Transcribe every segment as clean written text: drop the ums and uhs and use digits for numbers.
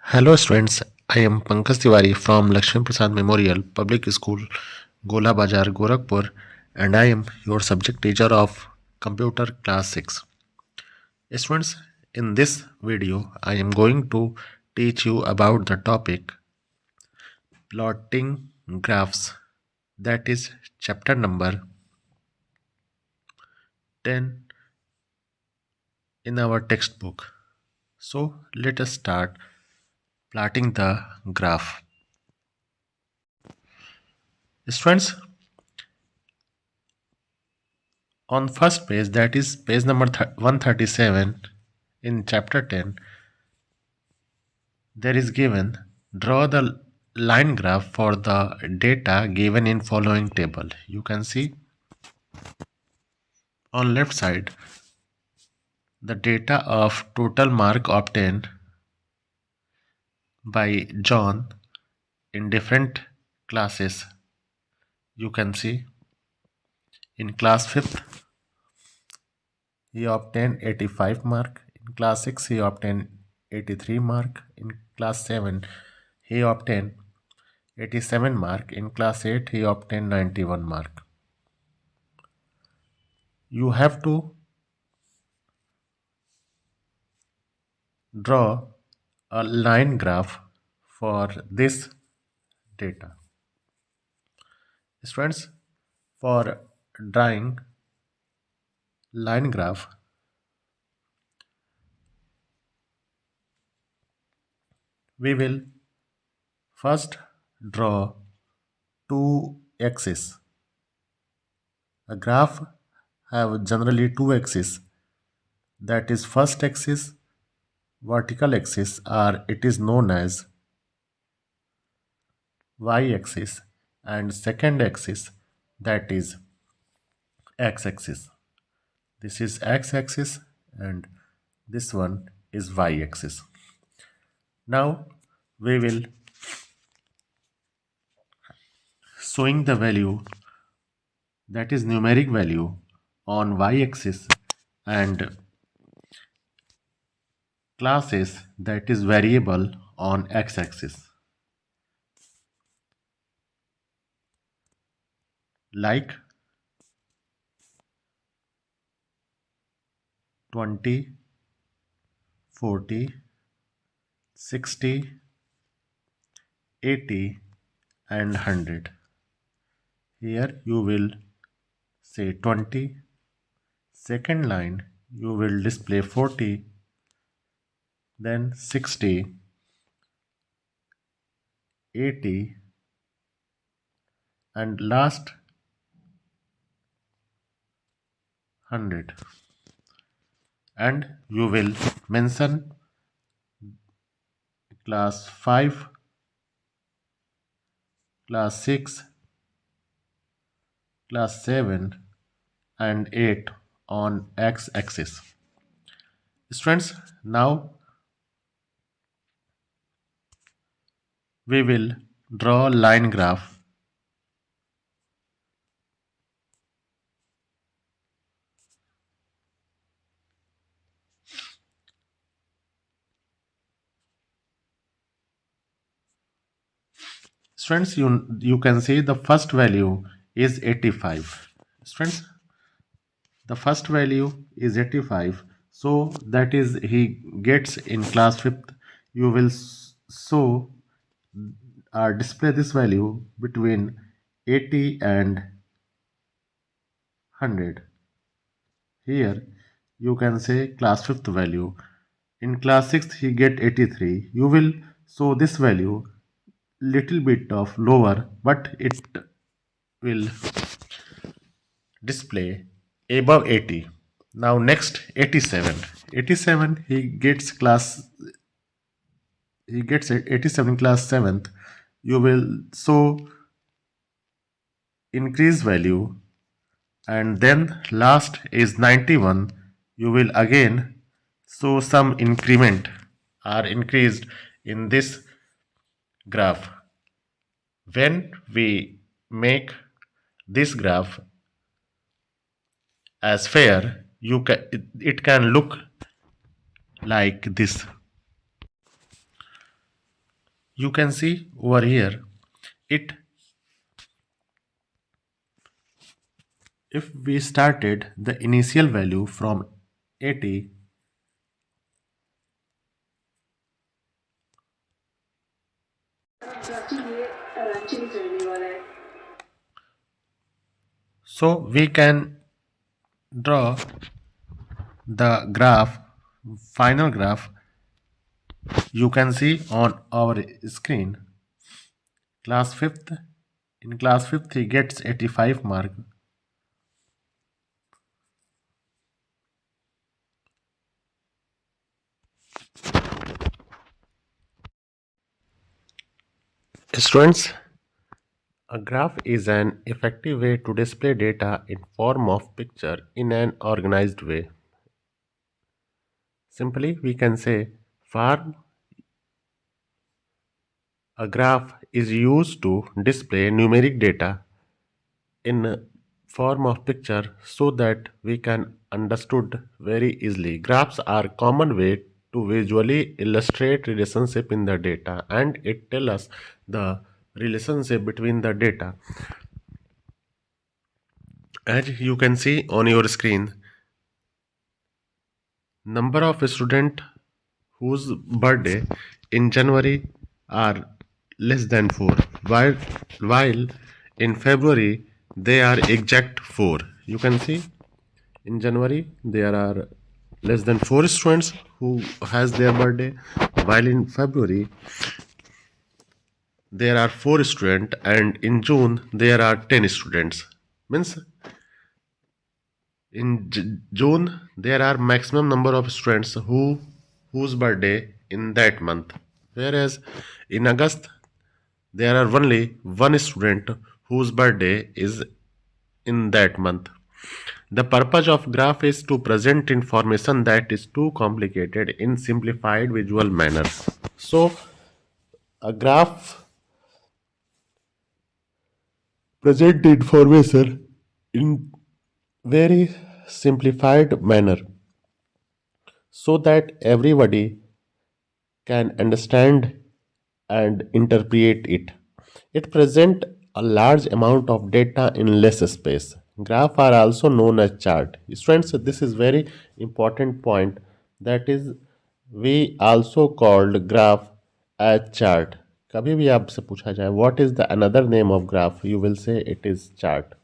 Hello students, I am Pankaj Tiwari from Lakshmi Prasad Memorial Public School, Gola Bazar, Gorakhpur, and I am your subject teacher of Computer Class 6. Students, in this video, I am going to teach you about the topic plotting graphs, that is chapter number 10 in our textbook. So let us start plotting the graph. Students, on first page, that is page number 137 in chapter 10, there is given draw the line graph for the data given in following table. You can see on left side the data of total mark obtained by John in different classes. You can see in class 5th he obtained 85 mark, in class 6 he obtained 83 mark, in class 7 he obtained 87 mark, in class 8 he obtained 91 mark. You have to draw a line graph for this data. Students, for drawing line graph, we will first draw two axes. A graph have generally two axes, that is first axis vertical axis, or it is known as y-axis, and second axis, that is x-axis. This is x-axis and this one is y-axis. Now we will showing the value, that is numeric value, on y-axis and classes, that is variable, on x-axis. Like 20, 40, 60, 80 and 100. Here you will say 20, second line you will display 40, then 60, 80 and last 100, and you will mention class 5, class 6, class 7 and 8 on x-axis. Students, now we will draw line graph Students, you can see the first value is 85. Students, the first value is 85, so that is he gets in class 5th. You will show display this value between 80 and 100. Here you can say class 5th value. In class 6th he get 83. You will show this value little bit of lower, but it will display above 80. Now next 87. 87 he gets 87 class 7th. You will show increase value, and then last is 91. You will again show some increment or increased in this graph. When we make this graph as fair, it can look like this. You can see over here, it if we started the initial value from 80, so we can draw the graph, final graph. You can see on our screen, class 5th. In class 5th, he gets 85 mark. Students, a graph is an effective way to display data in form of picture in an organized way. Simply, we can say for a graph is used to display numeric data in form of picture so that we can understood very easily. Graphs are common way to visually illustrate relationship in the data, and it tell us the relationship between the data. As you can see on your screen, number of students whose birthday in January are less than 4, while in February they are exact 4. You can see in January there are less than 4 students who has their birthday, while in February there are 4 students, and in June there are 10 students. Means in June there are maximum number of students whose birthday in that month, whereas in August there are only one student whose birthday is in that month. The purpose of graph is to present information that is too complicated in simplified visual manner. So a graph present information in very simplified manner so that everybody can understand and interpret it. It presents a large amount of data in less space. Graph are also known as chart. Students, this is very important point. That is, we also called graph as chart. कभी भी आपसे पूछा जाए what is the another name of graph, you will say it is chart.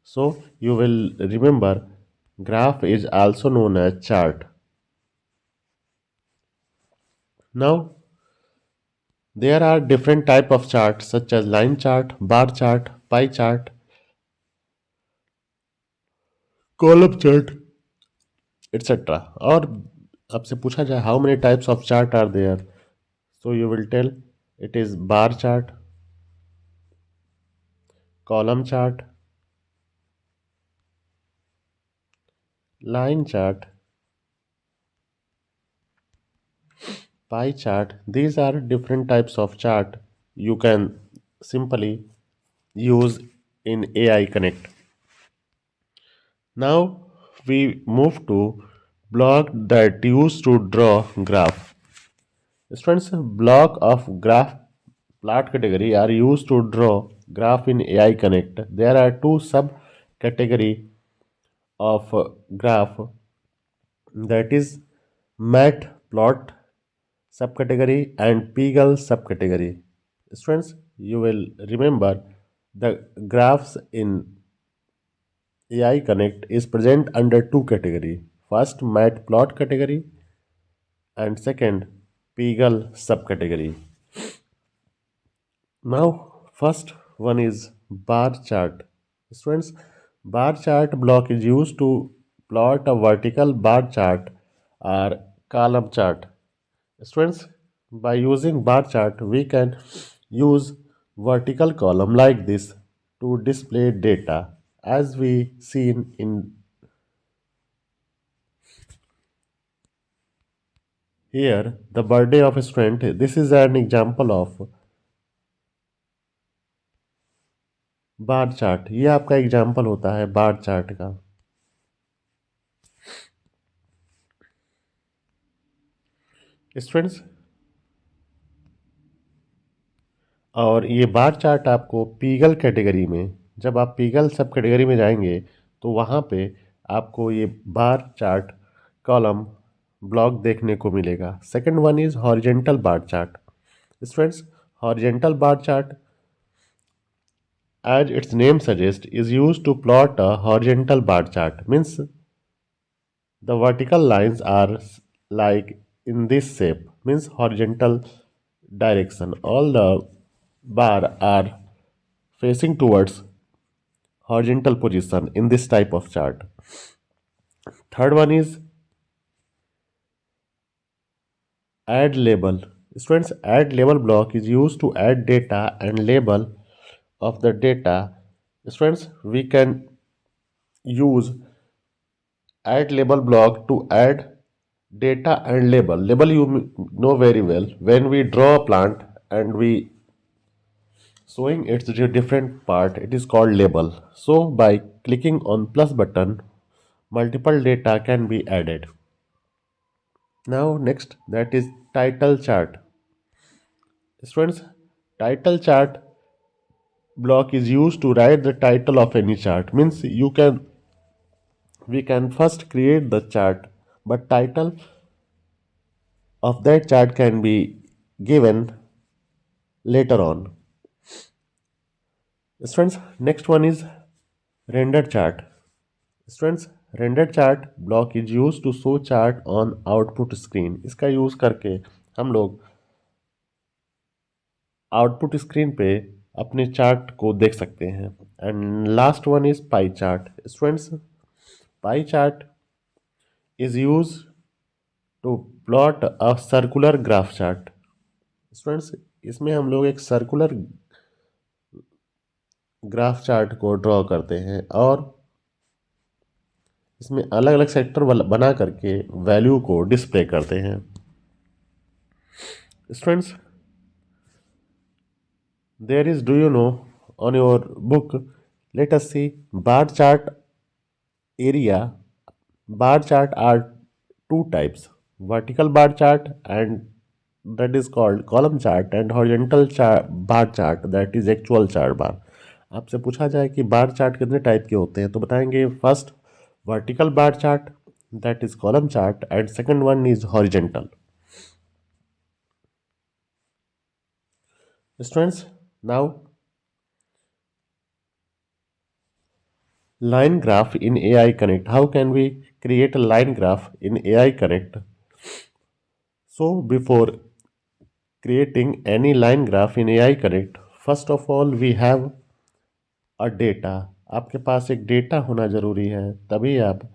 So you will remember graph is also known as chart. Now there are different type of charts such as line chart, bar chart, pie chart, column chart, etc. और आपसे पूछा जाए how many types of chart are there, so you will tell it is bar chart, column chart, line chart, pie chart. These are different types of chart you can simply use in AI Connect. Now we move to block that used to draw graph. Students, block of graph plot category are used to draw graph in AI Connect. There are two subcategory of graph, that is matplot subcategory and Peagle subcategory. Students, you will remember the graphs in AI Connect is present under two category. First, matplot category, and second, Peagle subcategory. Now, first one is bar chart. Students, bar chart block is used to plot a vertical bar chart or column chart. Students, by using bar chart, we can use vertical column like this to display data as we seen in here the birthday of a student. This is an example of bar chart, ये आपका example होता है bar chart का. Students, और ये bar chart आपको पीगल category में, जब आप पीगल सब कैटेगरी में जाएंगे तो वहाँ पे आपको ये बार चार्ट कॉलम ब्लॉक देखने को मिलेगा. Second one is horizontal bar chart. Students, horizontal bar chart, as its name suggests, is used to plot a horizontal bar chart. Means the vertical lines are like in this shape, means horizontal direction. All the bar are facing towards horizontal position in this type of chart. Third one is add label. Students, add label block is used to add data and label of the data. Students, we can use add label block to add data and label. Label you know very well. When we draw a plant and we showing its different part, it is called label. So by clicking on plus button, multiple data can be added. Now next, that is title chart. Students, title chart block is used to write the title of any chart. Means we can first create the chart, but title of that chart can be given later on. Students, next one is render chart. Students, render chart block is used to show chart on output screen. इसका use करके हम लोग output screen पे अपने chart को देख सकते हैं. And last one is pie chart. Students, pie chart is use to plot a circular graph chart. Students, इसमें हम लोग एक सर्कुलर ग्राफ चार्ट को ड्रॉ करते हैं और इसमें अलग अलग सेक्टर बना करके वैल्यू को डिस्प्ले करते हैं. Students, there is, do you know, on your book, let us see bar chart area. Bar chart are two types: vertical bar chart, and that is called column chart, and horizontal bar chart, that is actual chart bar. आपसे पूछा जाए कि bar chart कितने type के होते हैं तो बताएंगे first vertical bar chart, that is column chart, and second one is horizontal. Students, now line graph in AI Connect. How can we create a line graph in AI Connect? So before creating any line graph in AI Connect, first of all we have a data. आपके पास एक data होना जरूरी है, तभी आप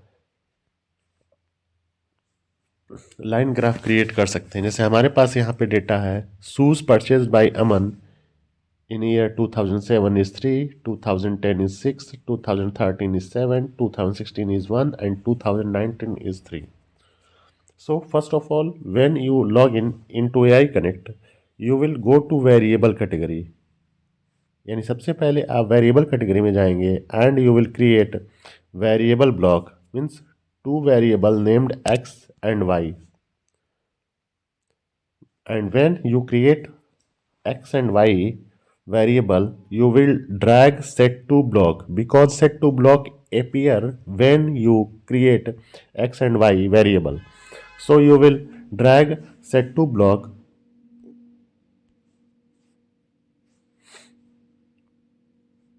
line graph create कर सकते हैं. जैसे हमारे पास यहाँ पे डेटा है, shoes purchase by Aman in year 2007 is 3, 2010 is 6, 2013 is 7, 2016 is 1, and 2019 is 3. So first of all, when you log in into AI Connect, you will go to variable category. यानी सबसे पहले आप वेरिएबल कैटेगरी में जाएंगे and you will create variable block, means two variable named x and y. And when you create x and y variable, you will drag set to block, because set to block appear when you create x and y variable. So you will drag set to block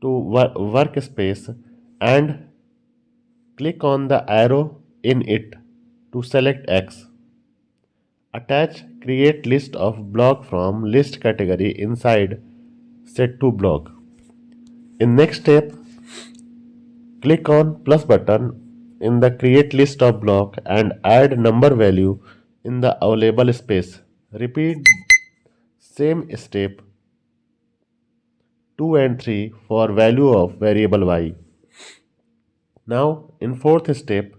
to workspace and click on the arrow in it to select x. Attach create list of block from list category inside set to block. In next step, click on plus button in the create list of block and add number value in the available space. Repeat same step 2 and 3 for value of variable y. Now in fourth step,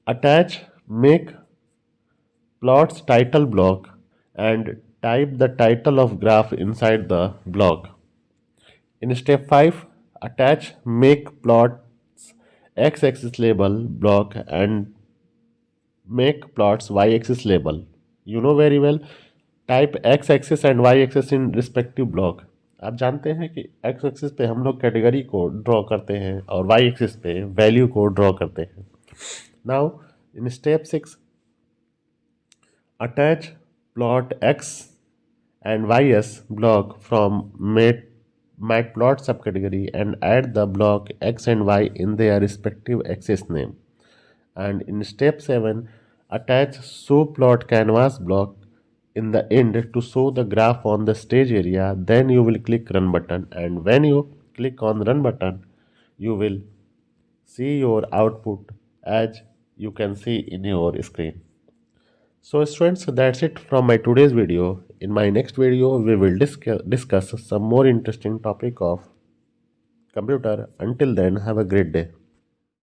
attach make plots title block and type the title of graph inside the block. In step 5, attach make plots x-axis label block and make plots y-axis label. You know very well, type x axis and y axis in respective block. आप जानते हैं कि x axis पे हम लोग category को draw करते हैं और वाई एक्सिस पे वैल्यू को ड्रॉ करते हैं। Now in step 6, attach plot x and ys block from matplot subcategory and add the block x and y in their respective axis name. And in step 7, attach show plot canvas block in the end to show the graph on the stage area. Then you will click run button, and when you click on run button you will see your output as you can see in your screen. So students, that's it from my today's video. In my next video, we will discuss some more interesting topic of computer. Until then, have a great day.